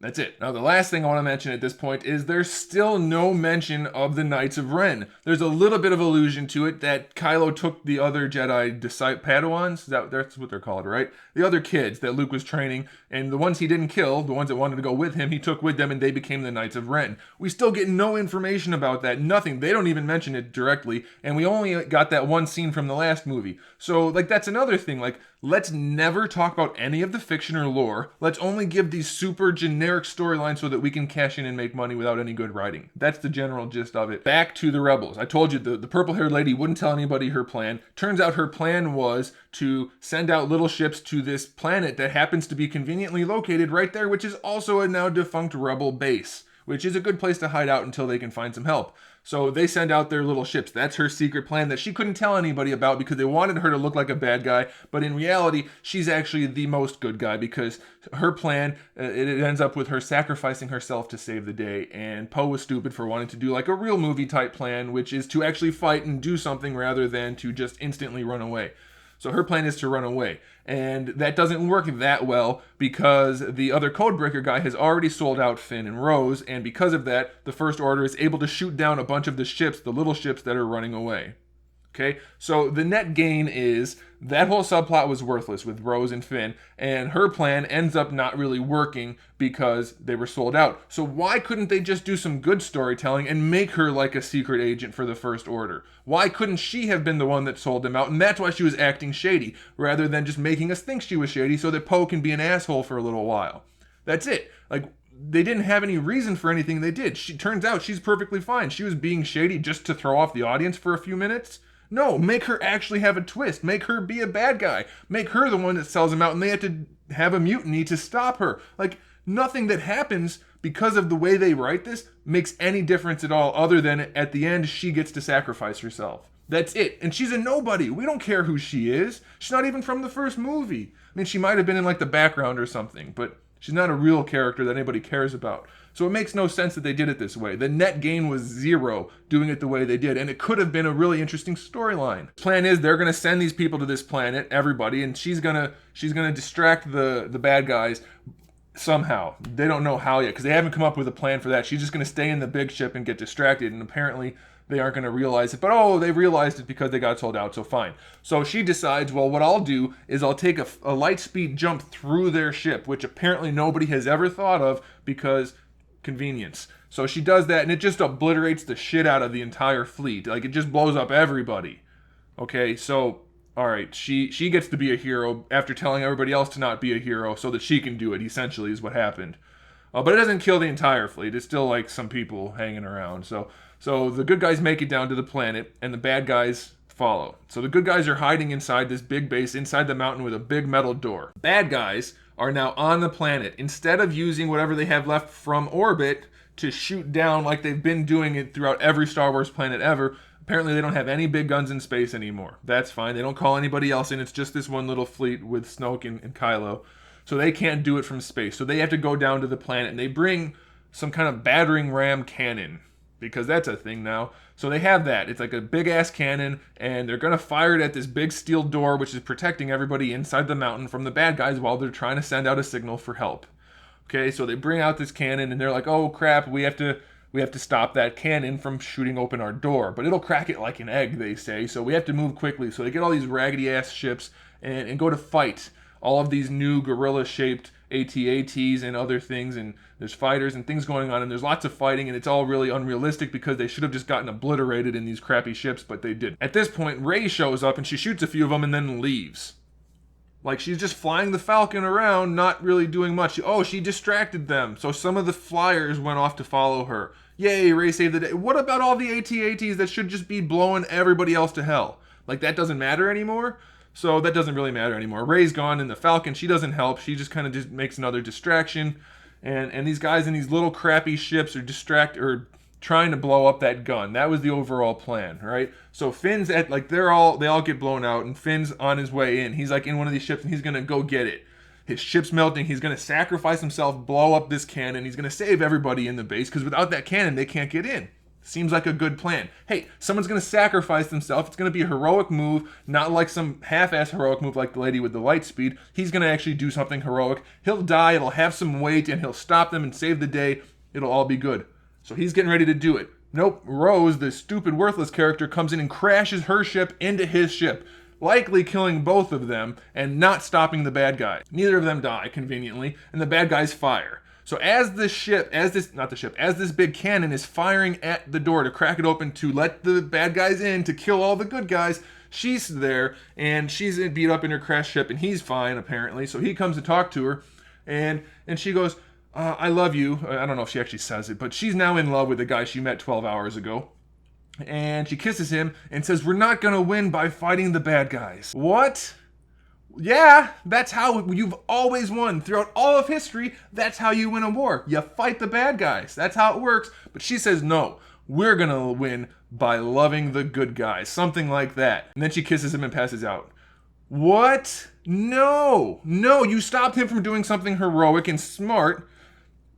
That's it. Now, the last thing I want to mention at this point is there's still no mention of the Knights of Ren. There's a little bit of allusion to it that Kylo took the other Jedi Padawans. That's what they're called, right? The other kids that Luke was training, and the ones he didn't kill, the ones that wanted to go with him, he took with them and they became the Knights of Ren. We still get no information about that. Nothing. They don't even mention it directly, and we only got that one scene from the last movie. So, like, that's another thing. Like, let's never talk about any of the fiction or lore. Let's only give these super generic storylines so that we can cash in and make money without any good writing. That's the general gist of it. Back to the rebels. I told you the purple-haired lady wouldn't tell anybody her plan. Turns out her plan was to send out little ships to this planet that happens to be conveniently located right there, which is also a now defunct rebel base, which is a good place to hide out until they can find some help. So they send out their little ships. That's her secret plan that she couldn't tell anybody about because they wanted her to look like a bad guy. But in reality, she's actually the most good guy because her plan, it ends up with her sacrificing herself to save the day. And Poe was stupid for wanting to do like a real movie type plan, which is to actually fight and do something rather than to just instantly run away. So her plan is to run away. And that doesn't work that well because the other codebreaker guy has already sold out Finn and Rose. And because of that, the First Order is able to shoot down a bunch of the ships, the little ships that are running away. Okay, so the net gain is that whole subplot was worthless with Rose and Finn, and her plan ends up not really working because they were sold out. So why couldn't they just do some good storytelling and make her like a secret agent for the First Order? Why couldn't she have been the one that sold them out? And that's why she was acting shady, rather than just making us think she was shady so that Poe can be an asshole for a little while. That's it. Like, they didn't have any reason for anything they did. Turns out she's perfectly fine. She was being shady just to throw off the audience for a few minutes. No, make her actually have a twist. Make her be a bad guy. Make her the one that sells him out, and they have to have a mutiny to stop her. Like, nothing that happens because of the way they write this makes any difference at all, other than at the end, she gets to sacrifice herself. That's it. And she's a nobody. We don't care who she is. She's not even from the first movie. I mean, she might have been in, like, the background or something, but she's not a real character that anybody cares about. So it makes no sense that they did it this way. The net gain was zero doing it the way they did, and it could have been a really interesting storyline. Plan is they're going to send these people to this planet, everybody, and she's gonna distract the bad guys somehow. They don't know how yet because they haven't come up with a plan for that. She's just going to stay in the big ship and get distracted, and apparently they aren't going to realize it. But they realized it because they got sold out, so fine. So she decides, well, what I'll do is I'll take a light speed jump through their ship, which apparently nobody has ever thought of because convenience. So she does that, and it just obliterates the shit out of the entire fleet. Like, it just blows up everybody. Okay, so, alright, she gets to be a hero after telling everybody else to not be a hero so that she can do it, essentially, is what happened. But it doesn't kill the entire fleet. It's still, like, some people hanging around. So the good guys make it down to the planet, and the bad guys follow. So the good guys are hiding inside this big base, inside the mountain with a big metal door. Bad guys are now on the planet. Instead of using whatever they have left from orbit to shoot down like they've been doing it throughout every Star Wars planet ever, apparently they don't have any big guns in space anymore. That's fine. They don't call anybody else in. It's just this one little fleet with Snoke and Kylo. So they can't do it from space. So they have to go down to the planet, and they bring some kind of battering ram cannon, because that's a thing now. So they have that. It's like a big-ass cannon, and they're going to fire it at this big steel door, which is protecting everybody inside the mountain from the bad guys while they're trying to send out a signal for help. Okay, so they bring out this cannon, and they're like, oh, crap, we have to stop that cannon from shooting open our door. But it'll crack it like an egg, they say, so we have to move quickly. So they get all these raggedy-ass ships and go to fight all of these new gorilla-shaped AT-ATs and other things, and there's fighters and things going on, and there's lots of fighting, and it's all really unrealistic because they should have just gotten obliterated in these crappy ships, but they didn't. At this point, Rey shows up, and she shoots a few of them and then leaves. Like, she's just flying the Falcon around, not really doing much. Oh, she distracted them, so some of the flyers went off to follow her. Yay, Rey saved the day. What about all the AT-ATs that should just be blowing everybody else to hell? Like, that doesn't matter anymore? So that doesn't really matter anymore. Rey's gone, and the Falcon, she doesn't help. She just kind of just makes another distraction. And these guys in these little crappy ships are trying to blow up that gun. That was the overall plan, right? So Finn's they all get blown out, and Finn's on his way in. He's like in one of these ships, and he's gonna go get it. His ship's melting. He's gonna sacrifice himself, blow up this cannon. He's gonna save everybody in the base, because without that cannon, they can't get in. Seems like a good plan. Hey, someone's going to sacrifice themselves. It's going to be a heroic move, not like some half-ass heroic move like the lady with the light speed. He's going to actually do something heroic. He'll die, it'll have some weight, and he'll stop them and save the day. It'll all be good. So he's getting ready to do it. Nope, Rose, the stupid, worthless character, comes in and crashes her ship into his ship, likely killing both of them and not stopping the bad guys. Neither of them die, conveniently, and the bad guys fire. So as this big cannon is firing at the door to crack it open to let the bad guys in to kill all the good guys, she's there, and she's beat up in her crash ship, and he's fine, apparently. So he comes to talk to her, and she goes, I love you. I don't know if she actually says it, but she's now in love with the guy she met 12 hours ago. And she kisses him and says, we're not going to win by fighting the bad guys. What? Yeah, that's how you've always won. Throughout all of history, that's how you win a war. You fight the bad guys. That's how it works. But she says, no, we're going to win by loving the good guys. Something like that. And then she kisses him and passes out. What? No, you stopped him from doing something heroic and smart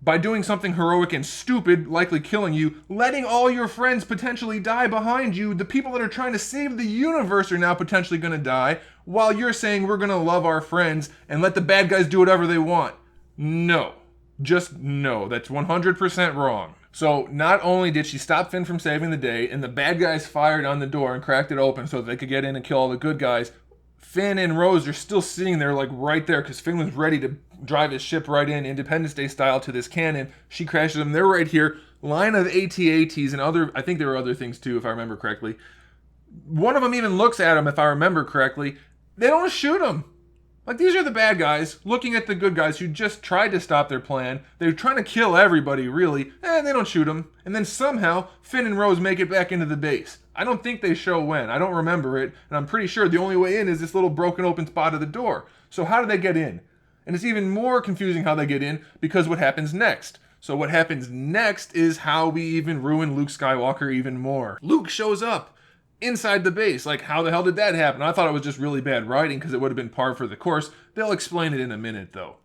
by doing something heroic and stupid, likely killing you, letting all your friends potentially die behind you. The people that are trying to save the universe are now potentially going to die, while you're saying we're going to love our friends and let the bad guys do whatever they want. No. Just no. That's 100% wrong. So not only did she stop Finn from saving the day, and the bad guys fired on the door and cracked it open so that they could get in and kill all the good guys, Finn and Rose are still sitting there, like, right there, because Finn was ready to drive his ship right in, Independence Day style, to this cannon. She crashes them. They're right here. Line of AT-ATs and I think there were other things too, if I remember correctly. One of them even looks at him, if I remember correctly. They don't shoot him. Like, these are the bad guys looking at the good guys who just tried to stop their plan. They're trying to kill everybody, really, and they don't shoot him. And then somehow, Finn and Rose make it back into the base. I don't think they show when. I don't remember it, and I'm pretty sure the only way in is this little broken open spot of the door. So how do they get in? And it's even more confusing how they get in, because what happens next? So what happens next is how we even ruin Luke Skywalker even more. Luke shows up inside the base. Like, how the hell did that happen? I thought it was just really bad writing, because it would have been par for the course. They'll explain it in a minute, though.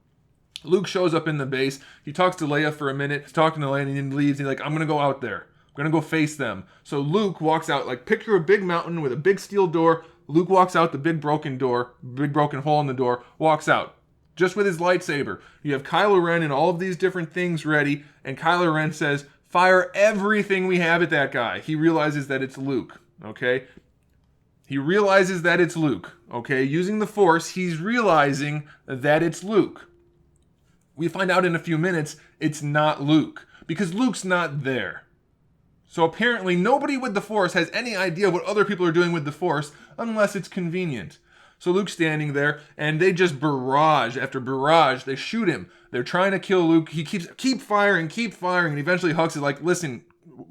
Luke shows up in the base. He talks to Leia for a minute. He's talking to Leia, and then leaves. He's like, I'm going to go out there. I'm going to go face them. So Luke walks out. Like, picture a big mountain with a big steel door. Luke walks out the big broken hole in the door, walks out. Just with his lightsaber. You have Kylo Ren and all of these different things ready, and Kylo Ren says, fire everything we have at that guy. He realizes that it's Luke, okay? He realizes that it's Luke, okay? Using the Force, he's realizing that it's Luke. We find out in a few minutes it's not Luke. because Luke's not there. So apparently nobody with the Force has any idea what other people are doing with the Force unless it's convenient. So Luke's standing there, and they just barrage after barrage. They shoot him. They're trying to kill Luke. He keep firing, and eventually Hux is like, listen,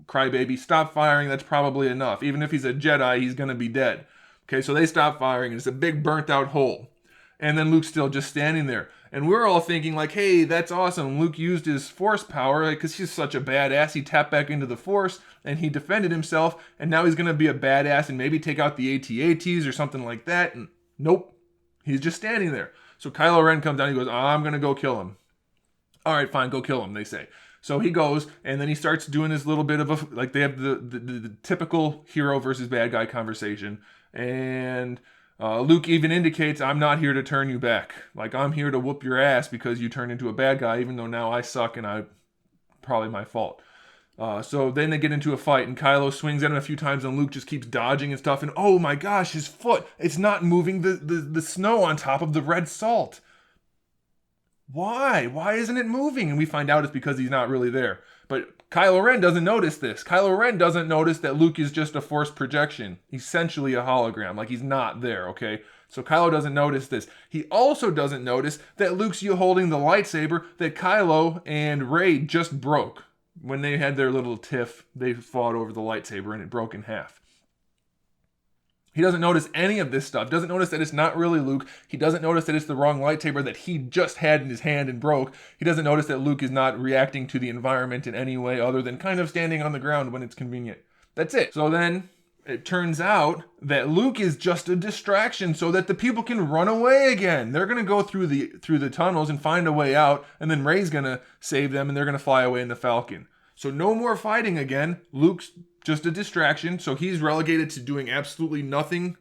crybaby, stop firing. That's probably enough. Even if he's a Jedi, he's going to be dead. Okay, so they stop firing, and it's a big burnt-out hole. And then Luke's still just standing there. And we're all thinking like, hey, that's awesome. Luke used his Force power because he's such a badass. He tapped back into the Force, and he defended himself, and now he's going to be a badass and maybe take out the AT-ATs or something like that. And nope, he's just standing there. So Kylo Ren comes down, he goes, I'm going to go kill him. All right, fine, go kill him, they say. So he goes, and then he starts doing this little bit of a, like they have the typical hero versus bad guy conversation. And Luke even indicates, I'm not here to turn you back. Like, I'm here to whoop your ass because you turned into a bad guy, even though now I suck and probably my fault. So then they get into a fight, and Kylo swings at him a few times, and Luke just keeps dodging and stuff. And oh my gosh, his foot, it's not moving the snow on top of the red salt. Why? Why isn't it moving? And we find out it's because he's not really there. But Kylo Ren doesn't notice this. Kylo Ren doesn't notice that Luke is just a Force projection. Essentially a hologram. Like, he's not there, okay? So Kylo doesn't notice this. He also doesn't notice that Luke's holding the lightsaber that Kylo and Rey just broke. When they had their little tiff, they fought over the lightsaber and it broke in half. He doesn't notice any of this stuff. Doesn't notice that it's not really Luke. He doesn't notice that it's the wrong lightsaber that he just had in his hand and broke. He doesn't notice that Luke is not reacting to the environment in any way other than kind of standing on the ground when it's convenient. That's it. So then it turns out that Luke is just a distraction so that the people can run away again. They're going to go through the tunnels and find a way out, and then Rey's going to save them, and they're going to fly away in the Falcon. So no more fighting again. Luke's just a distraction, so he's relegated to doing absolutely nothing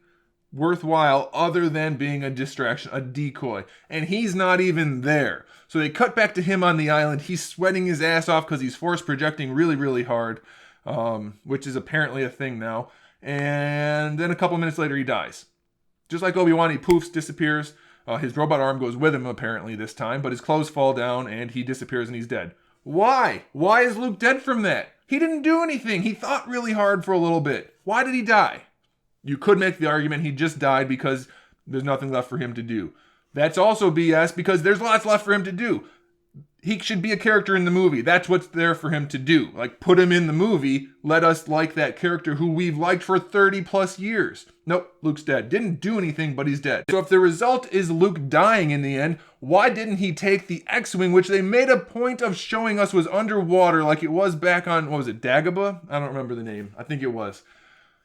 worthwhile other than being a distraction, a decoy. And he's not even there. So they cut back to him on the island. He's sweating his ass off because he's Force projecting really, really hard, which is apparently a thing now. And then a couple minutes later, he dies. Just like Obi-Wan, he poofs, disappears. His robot arm goes with him, apparently, this time. But his clothes fall down, and he disappears, and he's dead. Why? Why is Luke dead from that? He didn't do anything. He thought really hard for a little bit. Why did he die? You could make the argument he just died because there's nothing left for him to do. That's also BS because there's lots left for him to do. He should be a character in the movie. That's what's there for him to do. Like, put him in the movie. Let us like that character who we've liked for 30 plus years. Nope, Luke's dead. Didn't do anything, but he's dead. So if the result is Luke dying in the end, why didn't he take the X-Wing, which they made a point of showing us was underwater like it was back on, what was it, Dagobah? I don't remember the name. I think it was.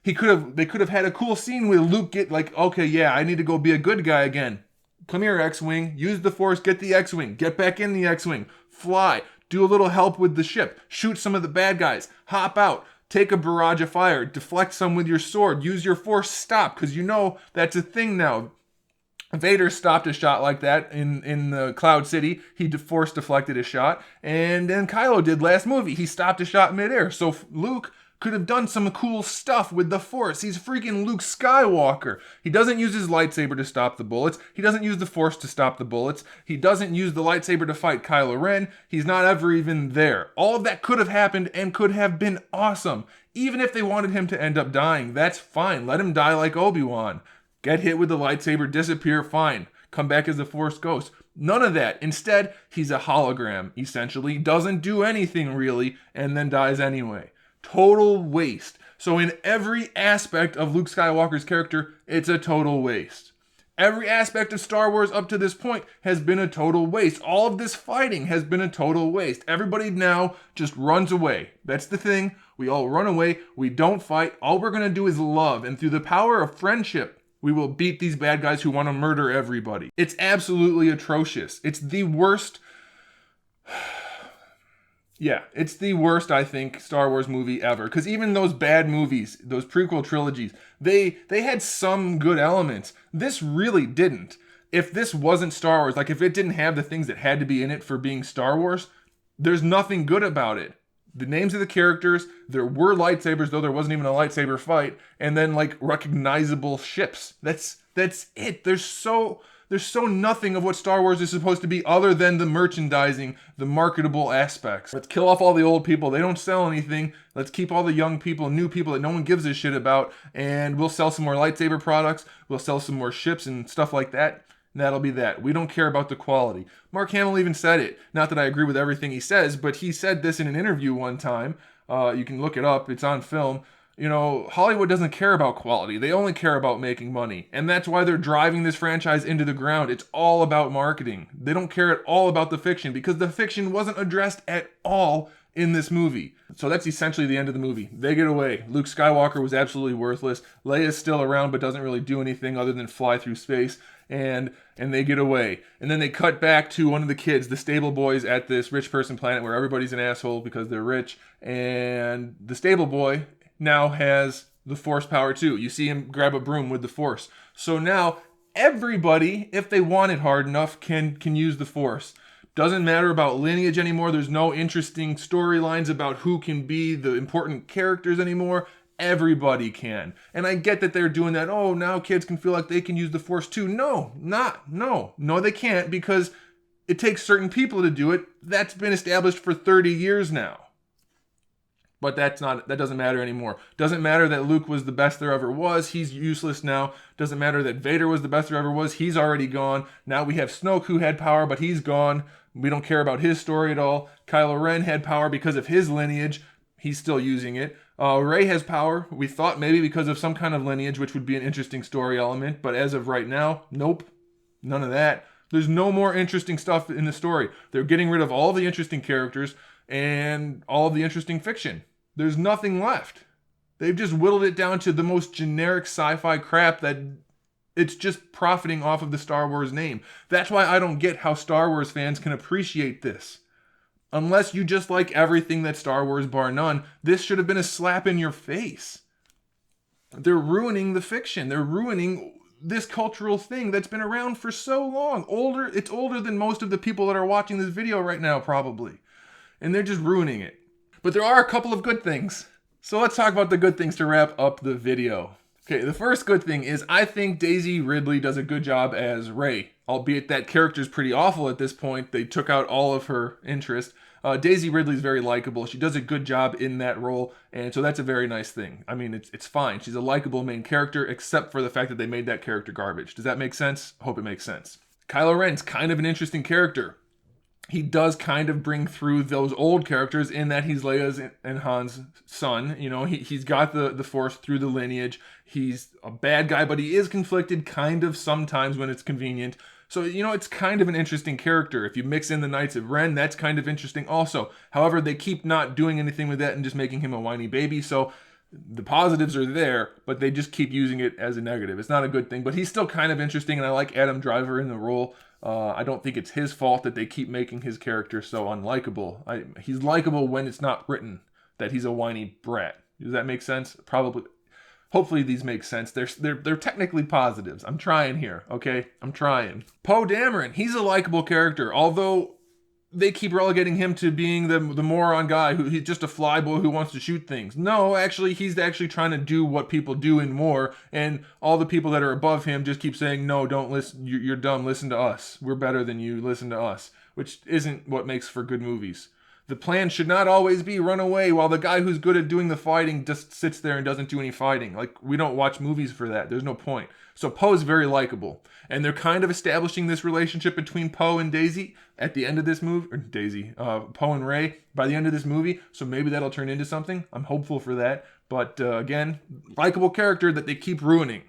They could have had a cool scene where Luke get like, okay, yeah, I need to go be a good guy again. Come here, X-Wing. Use the Force. Get the X-Wing. Get back in the X-Wing. Fly. Do a little help with the ship. Shoot some of the bad guys. Hop out. Take a barrage of fire. Deflect some with your sword. Use your Force stop, because you know that's a thing now. Vader stopped a shot like that in the Cloud City. He Force deflected a shot. And then Kylo did last movie. He stopped a shot midair. So Luke could have done some cool stuff with the Force. He's freaking Luke Skywalker. He doesn't use his lightsaber to stop the bullets. He doesn't use the Force to stop the bullets. He doesn't use the lightsaber to fight Kylo Ren. He's not ever even there. All of that could have happened and could have been awesome. Even if they wanted him to end up dying, that's fine. Let him die like Obi-Wan. Get hit with the lightsaber, disappear, fine. Come back as the Force ghost. None of that. Instead, he's a hologram, essentially. Doesn't do anything really, and then dies anyway. Total waste. So in every aspect of Luke Skywalker's character, it's a total waste. Every aspect of Star Wars up to this point has been a total waste. All of this fighting has been a total waste. Everybody now just runs away. That's the thing. We all run away. We don't fight. All we're going to do is love. And through the power of friendship, we will beat these bad guys who want to murder everybody. It's absolutely atrocious. It's the worst... Yeah, it's the worst, I think, Star Wars movie ever. Because even those bad movies, those prequel trilogies, they had some good elements. This really didn't. If this wasn't Star Wars, like if it didn't have the things that had to be in it for being Star Wars, there's nothing good about it. The names of the characters, there were lightsabers, though there wasn't even a lightsaber fight, and then like recognizable ships. That's it. There's There's so nothing of what Star Wars is supposed to be other than the merchandising, the marketable aspects. Let's kill off all the old people. They don't sell anything. Let's keep all the young people, new people that no one gives a shit about, and we'll sell some more lightsaber products. We'll sell some more ships and stuff like that. And that'll be that. We don't care about the quality. Mark Hamill even said it. Not that I agree with everything he says, but he said this in an interview one time. You can look it up. It's on film. You know, Hollywood doesn't care about quality. They only care about making money. And that's why they're driving this franchise into the ground. It's all about marketing. They don't care at all about the fiction because the fiction wasn't addressed at all in this movie. So that's essentially the end of the movie. They get away. Luke Skywalker was absolutely worthless. Leia's still around but doesn't really do anything other than fly through space. And they get away. And then they cut back to one of the kids, the stable boys at this rich person planet where everybody's an asshole because they're rich. And the stable boy now has the Force power too. You see him grab a broom with the Force. So now everybody, if they want it hard enough, can use the Force. Doesn't matter about lineage anymore. There's no interesting storylines about who can be the important characters anymore. Everybody can. And I get that they're doing that. Oh, now kids can feel like they can use the Force too. No, they can't because it takes certain people to do it. That's been established for 30 years now. But that doesn't matter anymore. Doesn't matter that Luke was the best there ever was. He's useless now. Doesn't matter that Vader was the best there ever was. He's already gone. Now we have Snoke who had power, but he's gone. We don't care about his story at all. Kylo Ren had power because of his lineage. He's still using it. Rey has power. We thought maybe because of some kind of lineage, which would be an interesting story element. But as of right now, nope. None of that. There's no more interesting stuff in the story. They're getting rid of all the interesting characters and all of the interesting fiction. There's nothing left. They've just whittled it down to the most generic sci-fi crap that it's just profiting off of the Star Wars name. That's why I don't get how Star Wars fans can appreciate this. Unless you just like everything that Star Wars bar none, this should have been a slap in your face. They're ruining the fiction. They're ruining this cultural thing that's been around for so long. It's older than most of the people that are watching this video right now, probably. And they're just ruining it. But there are a couple of good things. So let's talk about the good things to wrap up the video. Okay, the first good thing is I think Daisy Ridley does a good job as Rey. Albeit that character's pretty awful at this point. They took out all of her interest. Daisy Ridley's very likable. She does a good job in that role. And so that's a very nice thing. I mean, it's fine. She's a likable main character, except for the fact that they made that character garbage. Does that make sense? I hope it makes sense. Kylo Ren's kind of an interesting character. He does kind of bring through those old characters in that he's Leia's and Han's son. You know, he's got the Force through the lineage. He's a bad guy, but he is conflicted kind of sometimes when it's convenient. So, you know, it's kind of an interesting character. If you mix in the Knights of Ren, that's kind of interesting also. However, they keep not doing anything with that and just making him a whiny baby. So the positives are there, but they just keep using it as a negative. It's not a good thing, but he's still kind of interesting, and I like Adam Driver in the role. I don't think it's his fault that they keep making his character so unlikable. He's likable when it's not written that he's a whiny brat. Does that make sense? Probably. Hopefully these make sense. They're technically positives. I'm trying here, okay? I'm trying. Poe Dameron, he's a likable character, although they keep relegating him to being the moron guy he's just a flyboy who wants to shoot things. No, actually, he's actually trying to do what people do and more, and all the people that are above him just keep saying, no, don't listen, you're dumb, listen to us. We're better than you, listen to us, which isn't what makes for good movies. The plan should not always be run away while the guy who's good at doing the fighting just sits there and doesn't do any fighting. Like, we don't watch movies for that. There's no point. So Poe's very likable. And they're kind of establishing this relationship between Poe and Daisy at the end of this movie. Or Poe and Rey by the end of this movie. So maybe that'll turn into something. I'm hopeful for that. But again, likable character that they keep ruining.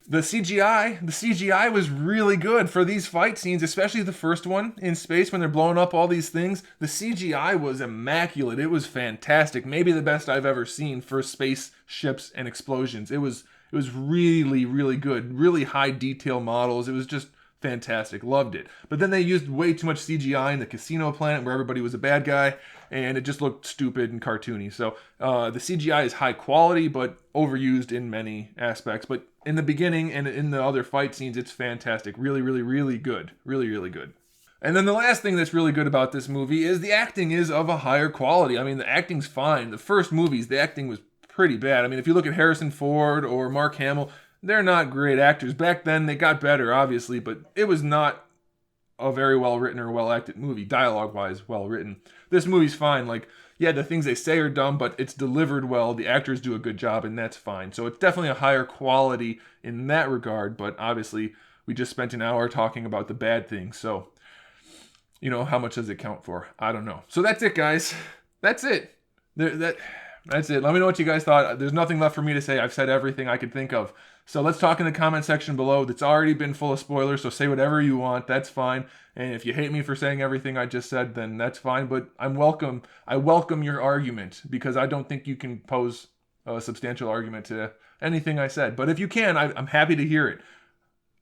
The CGI was really good for these fight scenes, especially the first one in space when they're blowing up all these things. The CGI was immaculate. It was fantastic. Maybe the best I've ever seen for space ships and explosions. It was really, really good. Really high detail models. It was just fantastic. Loved it. But then they used way too much CGI in the casino planet where everybody was a bad guy, and it just looked stupid and cartoony. So the CGI is high quality, but overused in many aspects. But in the beginning and in the other fight scenes, it's fantastic. Really, really, really good. Really, really good. And then the last thing that's really good about this movie is the acting is of a higher quality. I mean, the acting's fine. The first movies, the acting was pretty bad. I mean, if you look at Harrison Ford or Mark Hamill, they're not great actors. Back then, they got better, obviously, but it was not a very well-written or well-acted movie, dialogue-wise well-written. This movie's fine. Like, yeah, the things they say are dumb, but it's delivered well. The actors do a good job, and that's fine. So it's definitely a higher quality in that regard, but obviously we just spent an hour talking about the bad things. So, you know, how much does it count for? I don't know. So that's it, guys. That's it. That's it. Let me know what you guys thought. There's nothing left for me to say. I've said everything I could think of. So let's talk in the comment section below. It's already been full of spoilers, so say whatever you want. That's fine. And if you hate me for saying everything I just said, then that's fine. But I welcome your argument, because I don't think you can pose a substantial argument to anything I said. But if you can, I'm happy to hear it.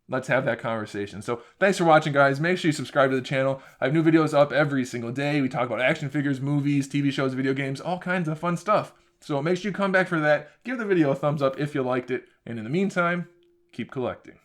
Let's have that conversation. So thanks for watching, guys. Make sure you subscribe to the channel. I have new videos up every single day. We talk about action figures, movies, TV shows, video games, all kinds of fun stuff. So make sure you come back for that. Give the video a thumbs up if you liked it. And in the meantime, keep collecting.